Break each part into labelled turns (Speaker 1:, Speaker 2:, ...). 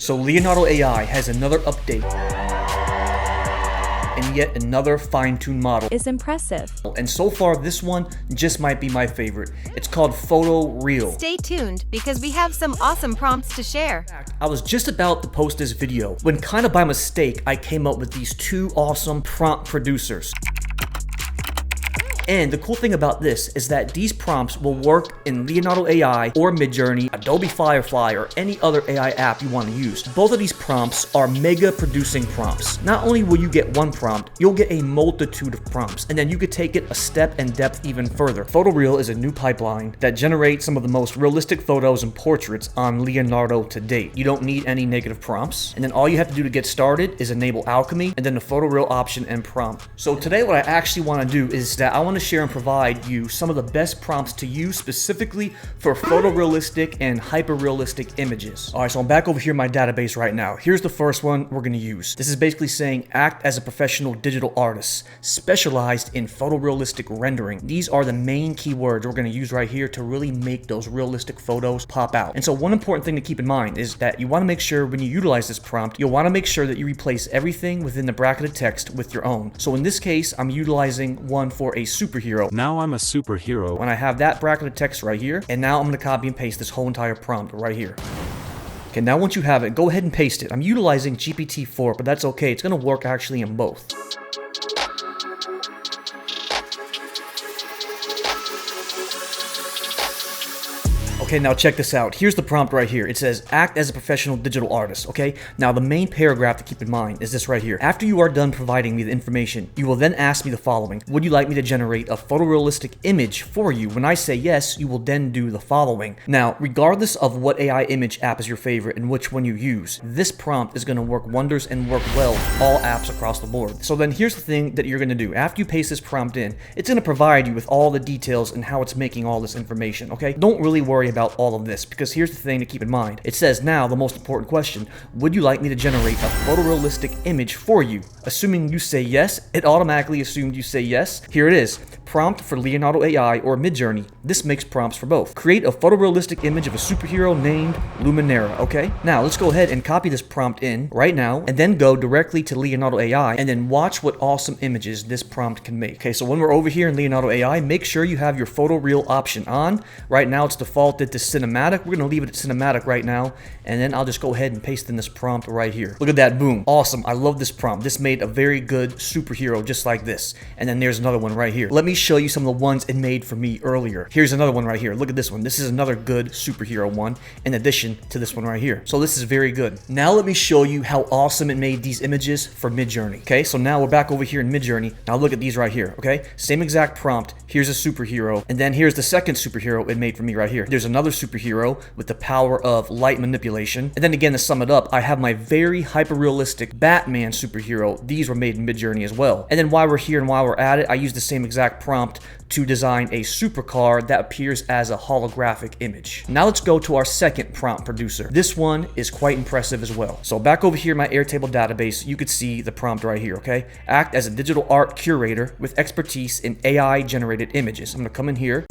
Speaker 1: So Leonardo AI has another update and yet another fine-tuned model
Speaker 2: is impressive.
Speaker 1: And so far this one just might be my favorite. It's called PhotoReal.
Speaker 3: Stay tuned because we have some awesome prompts to share.
Speaker 1: I was just about to post this video when kind of by mistake I came up with these two awesome prompt producers. And the cool thing about this is that these prompts will work in Leonardo AI or Midjourney, Adobe Firefly, or any other AI app you want to use. Both of these prompts are mega producing prompts. Not only will you get one prompt, you'll get a multitude of prompts, and then you could take it a step and depth even further. PhotoReal is a new pipeline that generates some of the most realistic photos and portraits on Leonardo to date. You don't need any negative prompts, and then all you have to do to get started is enable alchemy and then the PhotoReal option and prompt. So today what I actually want to do is that I want to share and provide you some of the best prompts to use specifically for photorealistic and hyper-realistic images. Alright, so I'm back over here in my database right now. Here's the first one we're going to use. This is basically saying act as a professional digital artist specialized in photorealistic rendering. These are the main keywords we're going to use right here to really make those realistic photos pop out. And so one important thing to keep in mind is that you want to make sure when you utilize this prompt, you'll want to make sure that you replace everything within the bracketed text with your own. So in this case, I'm utilizing one for a superhero.
Speaker 4: Now I'm a superhero.
Speaker 1: When I have that bracketed text right here, and now I'm going to copy and paste this whole entire prompt right here. Okay, now once you have it, go ahead and paste it. I'm utilizing GPT-4, but that's okay. It's going to work actually in both. Okay, now check this out. Here's the prompt right here. It says, act as a professional digital artist, okay? Now, the main paragraph to keep in mind is this right here. After you are done providing me the information, you will then ask me the following. Would you like me to generate a photorealistic image for you? When I say yes, you will then do the following. Now, regardless of what AI image app is your favorite and which one you use, this prompt is going to work wonders and work well with all apps across the board. So then here's the thing that you're going to do. After you paste this prompt in, it's going to provide you with all the details and how it's making all this information, okay? Don't really worry about all of this, because here's the thing to keep in mind. It says now the most important question: would you like me to generate a photorealistic image for you? Assuming you say yes, it automatically assumed you say yes. Here it is. Prompt for Leonardo AI or Midjourney. This makes prompts for both. Create a photorealistic image of a superhero named Luminera, okay? Now let's go ahead and copy this prompt in right now and then go directly to Leonardo AI and then watch what awesome images this prompt can make. Okay, so when we're over here in Leonardo AI, make sure you have your PhotoReal option on. Right now it's defaulted to cinematic. We're gonna leave it at cinematic right now, and then I'll just go ahead and paste in this prompt right here. Look at that, boom. Awesome, I love this prompt. This made a very good superhero just like this. And then there's another one right here. Let me show you some of the ones it made for me earlier. Here's another one right here. Look at this one. This is another good superhero one in addition to this one right here. So this is very good. Now let me show you how awesome it made these images for Midjourney. Okay, so now we're back over here in Midjourney. Now look at these right here, okay? Same exact prompt. Here's a superhero, and then here's the second superhero it made for me right here. There's another superhero with the power of light manipulation. And then again, to sum it up, I have my very hyper-realistic Batman superhero. These were made in Midjourney as well. And then while we're here and while we're at it, I use the same exact prompt to design a supercar that appears as a holographic image. Now let's go to our second prompt producer. This one is quite impressive as well. So back over here in my Airtable database, you could see the prompt right here, okay? Act as a digital art curator with expertise in AI generated images. I'm gonna come in here.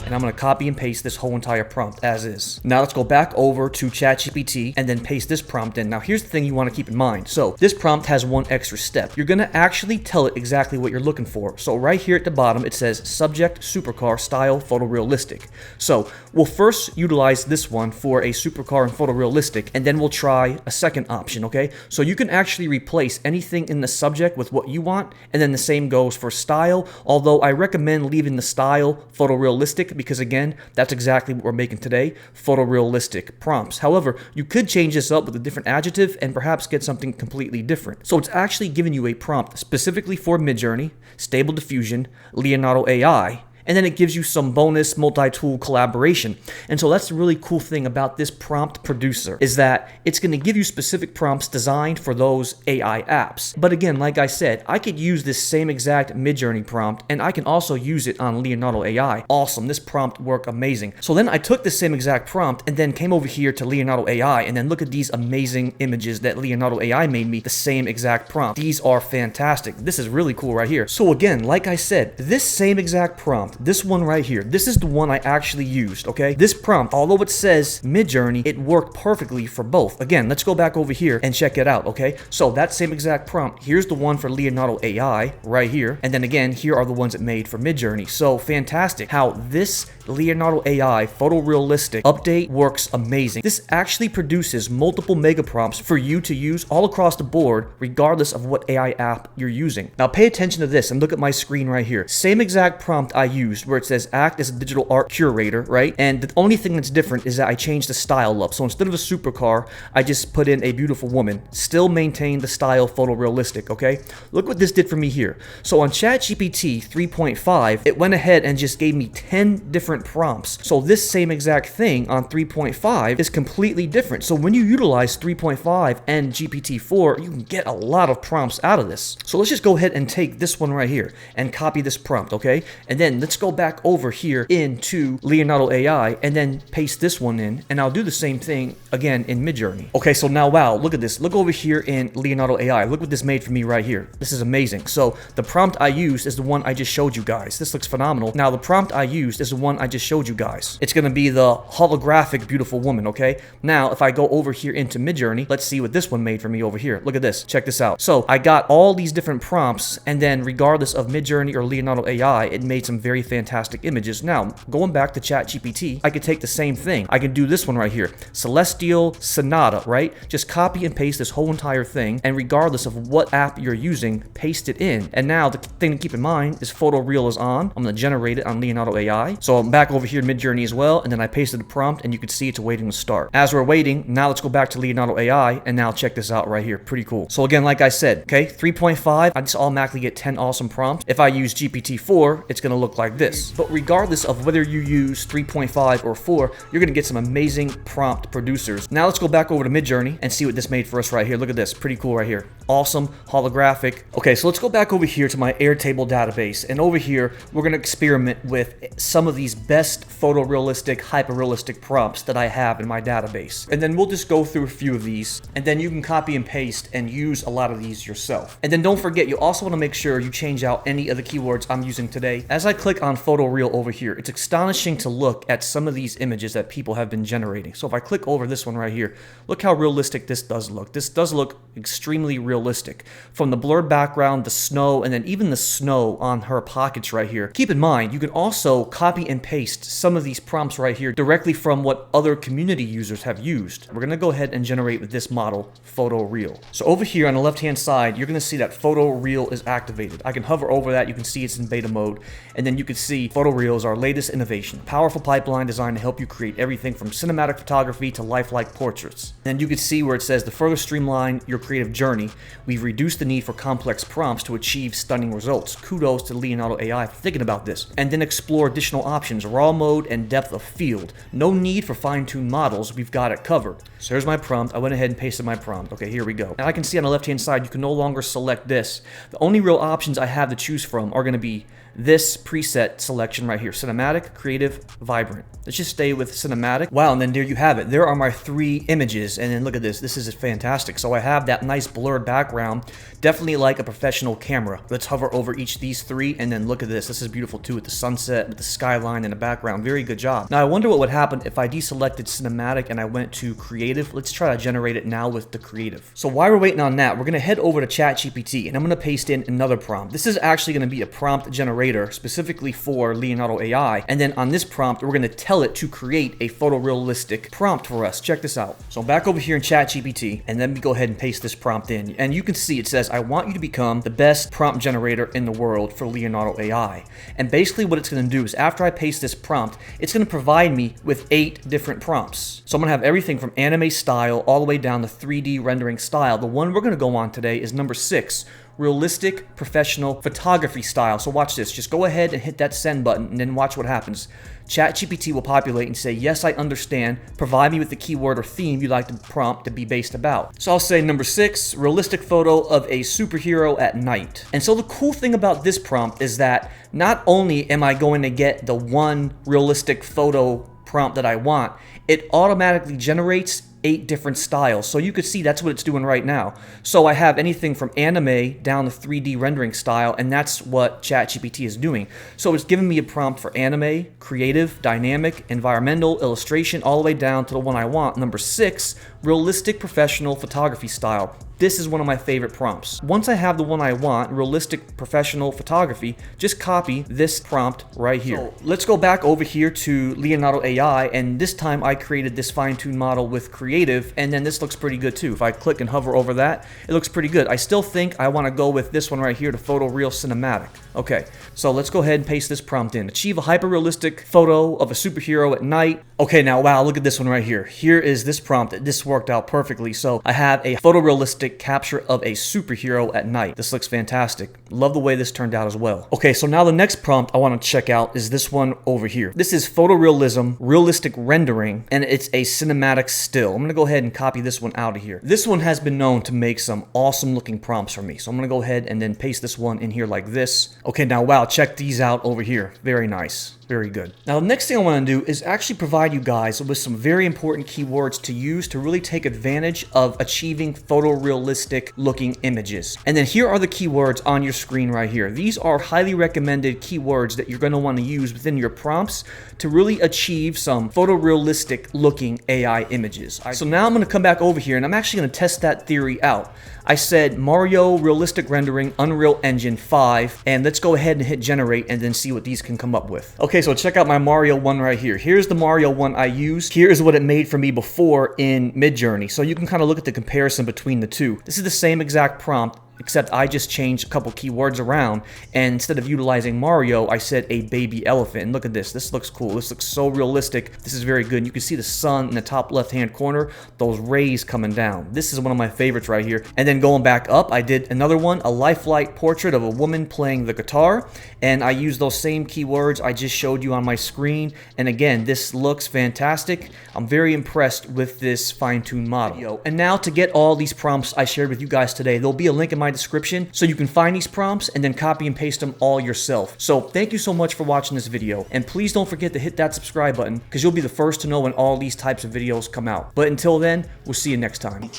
Speaker 1: And I'm going to copy and paste this whole entire prompt as is. Now let's go back over to ChatGPT and then paste this prompt in. Now here's the thing you want to keep in mind. So this prompt has one extra step. You're going to actually tell it exactly what you're looking for. So right here at the bottom it says subject supercar style photorealistic. So we'll first utilize this one for a supercar and photorealistic, and then we'll try a second option, okay? So you can actually replace anything in the subject with what you want, and then the same goes for style, although I recommend leaving the style photorealistic because again, that's exactly what we're making today, photorealistic prompts. However, you could change this up with a different adjective and perhaps get something completely different. So it's actually giving you a prompt specifically for Midjourney, Stable Diffusion, Leonardo AI, and then it gives you some bonus multi-tool collaboration. And so that's the really cool thing about this prompt producer, is that it's going to give you specific prompts designed for those AI apps. But again, like I said, I could use this same exact Midjourney prompt, and I can also use it on Leonardo AI. Awesome, this prompt worked amazing. So then I took the same exact prompt and then came over here to Leonardo AI, and then look at these amazing images that Leonardo AI made me, the same exact prompt. These are fantastic. This is really cool right here. So again, like I said, this same exact prompt this one right here. This is the one I actually used, okay? This prompt, although it says Midjourney, it worked perfectly for both. Again, let's go back over here and check it out, okay? So that same exact prompt, here's the one for Leonardo AI right here. And then again, here are the ones it made for Midjourney. So fantastic how this Leonardo AI photorealistic update works amazing. This actually produces multiple mega prompts for you to use all across the board, regardless of what AI app you're using. Now pay attention to this and look at my screen right here. Same exact prompt I used where it says act as a digital art curator, right? And the only thing that's different is that I changed the style up. So instead of a supercar, I just put in a beautiful woman. Still maintain the style photorealistic, okay? Look what this did for me here. So on ChatGPT 3.5, it went ahead and just gave me 10 different prompts. So this same exact thing on 3.5 is completely different. So when you utilize 3.5 and GPT-4, you can get a lot of prompts out of this. So let's just go ahead and take this one right here and copy this prompt, okay? And then let's go back over here into Leonardo AI and then paste this one in, and I'll do the same thing again in Midjourney. Okay, so now wow, look at this. Look over here in Leonardo AI. Look what this made for me right here. This is amazing. So the prompt I used is the one I just showed you guys. This looks phenomenal. Now the prompt I used is the one I just showed you guys. It's gonna be the holographic beautiful woman, okay? Now if I go over here into Midjourney, let's see what this one made for me over here. Look at this. Check this out. So I got all these different prompts, and then regardless of Midjourney or Leonardo AI, it made some very fantastic images. Now going back to ChatGPT, I could take the same thing. I can do this one right here, Celestial Sonata, right? Just copy and paste this whole entire thing, and regardless of what app you're using, paste it in. And now the thing to keep in mind is PhotoReal is on. I'm gonna generate it on Leonardo AI. So I'm back over here in Midjourney as well, and then I pasted the prompt, and you can see it's waiting to start. As we're waiting, now let's go back to Leonardo AI, and now check this out right here. Pretty cool. So again, like I said, okay, 3.5, I just automatically get 10 awesome prompts. If I use GPT-4, it's gonna look like this. But regardless of whether you use 3.5 or 4, you're gonna get some amazing prompt producers. Now let's go back over to Midjourney and see what this made for us right here. Look at this, pretty cool right here. Awesome, holographic. Okay, so let's go back over here to my Airtable database, and over here, we're gonna experiment with some of these best photorealistic, hyper-realistic prompts that I have in my database. And then we'll just go through a few of these, and then you can copy and paste and use a lot of these yourself. And then don't forget, you also wanna make sure you change out any of the keywords I'm using today. As I click on PhotoReal over here, it's astonishing to look at some of these images that people have been generating. So if I click over this one right here, look how realistic this does look. This does look extremely realistic. From the blurred background, the snow, and then even the snow on her pockets right here. Keep in mind, you can also copy and paste some of these prompts right here directly from what other community users have used. We're gonna go ahead and generate with this model, PhotoReal. So over here on the left-hand side, you're gonna see that PhotoReal is activated. I can hover over that, you can see it's in beta mode, and then you can see PhotoReal is our latest innovation. Powerful pipeline designed to help you create everything from cinematic photography to lifelike portraits. And you can see where it says to further streamline your creative journey, we've reduced the need for complex prompts to achieve stunning results. Kudos to Leonardo AI for thinking about this. And then explore additional options, raw mode and depth of field. No need for fine-tuned models, we've got it covered. So here's my prompt. I went ahead and pasted my prompt. Okay, here we go. And I can see on the left-hand side, you can no longer select this. The only real options I have to choose from are gonna be this preset selection right here, cinematic, creative, vibrant. Let's just stay with cinematic. Wow, and then there you have it. There are my 3 images, and then look at this. This is fantastic. So I have that nice blurred background, definitely like a professional camera. Let's hover over each of these 3, and then look at this. This is beautiful too, with the sunset, with the skyline in the background. Very good job. Now I wonder what would happen if I deselected cinematic and I went to creative. Let's try to generate it now with the creative. So while we're waiting on that, we're gonna head over to ChatGPT, and I'm gonna paste in another prompt. This is actually gonna be a prompt generator specifically for Leonardo AI, and then on this prompt, we're gonna tell it to create a photorealistic prompt for us. Check this out. So I'm back over here in ChatGPT, and let me go ahead and paste this prompt in. And you can see it says, I want you to become the best prompt generator in the world for Leonardo AI. And basically what it's gonna do is after I paste this prompt, it's gonna provide me with 8 different prompts. So I'm gonna have everything from anime style all the way down to 3D rendering style. The one we're gonna go on today is number 6, realistic professional photography style. So watch this. Just go ahead and hit that send button, and then watch what happens. ChatGPT will populate and say, yes, I understand. Provide me with the keyword or theme you'd like the prompt to be based about. So I'll say number 6, realistic photo of a superhero at night. And so the cool thing about this prompt is that not only am I going to get the one realistic photo prompt that I want, it automatically generates 8 different styles. So you could see that's what it's doing right now. So I have anything from anime down to 3D rendering style, and that's what ChatGPT is doing. So it's giving me a prompt for anime, creative, dynamic, environmental, illustration, all the way down to the one I want, number 6, realistic professional photography style. This is one of my favorite prompts. Once I have the one I want, realistic professional photography, just copy this prompt right here. So let's go back over here to Leonardo AI, and this time I created this fine-tuned model with creative, and then this looks pretty good too. If I click and hover over that, it looks pretty good. I still think I want to go with this one right here, the PhotoReal cinematic. Okay, so let's go ahead and paste this prompt in. Achieve a hyper-realistic photo of a superhero at night. Okay, now wow, look at this one right here. Here is this prompt. This worked out perfectly. So I have a photorealistic capture of a superhero at night. This looks fantastic. Love the way this turned out as well. Okay, so now the next prompt I want to check out is this one over here. This is photorealism, realistic rendering, and it's a cinematic still. I'm gonna go ahead and copy this one out of here. This one has been known to make some awesome looking prompts for me. So I'm gonna go ahead and then paste this one in here like this. Okay, now wow, check these out over here. Very nice. Very good. Now the next thing I want to do is actually provide you guys with some very important keywords to use to really take advantage of achieving photorealistic looking images. And then here are the keywords on your screen right here. These are highly recommended keywords that you're going to want to use within your prompts to really achieve some photorealistic looking AI images. So now I'm going to come back over here and I'm actually going to test that theory out. I said Mario realistic rendering Unreal Engine 5, and let's go ahead and hit generate and then see what these can come up with. Okay, so check out my Mario one right here. Here's the Mario one I used. Here's what it made for me before in Midjourney. So you can kind of look at the comparison between the two. This is the same exact prompt, except I just changed a couple keywords around, and instead of utilizing Mario, I said a baby elephant. And look at this. This looks cool. This looks so realistic. This is very good. And you can see the sun in the top left-hand corner, those rays coming down. This is one of my favorites right here. And then going back up, I did another one, a lifelike portrait of a woman playing the guitar, and I used those same keywords I just showed you on my screen. And again, this looks fantastic. I'm very impressed with this fine-tuned model. And now to get all these prompts I shared with you guys today, there'll be a link in my description so you can find these prompts and then copy and paste them all yourself. So thank you so much for watching this video, and please don't forget to hit that subscribe button because you'll be the first to know when all these types of videos come out. But until then, we'll see you next time.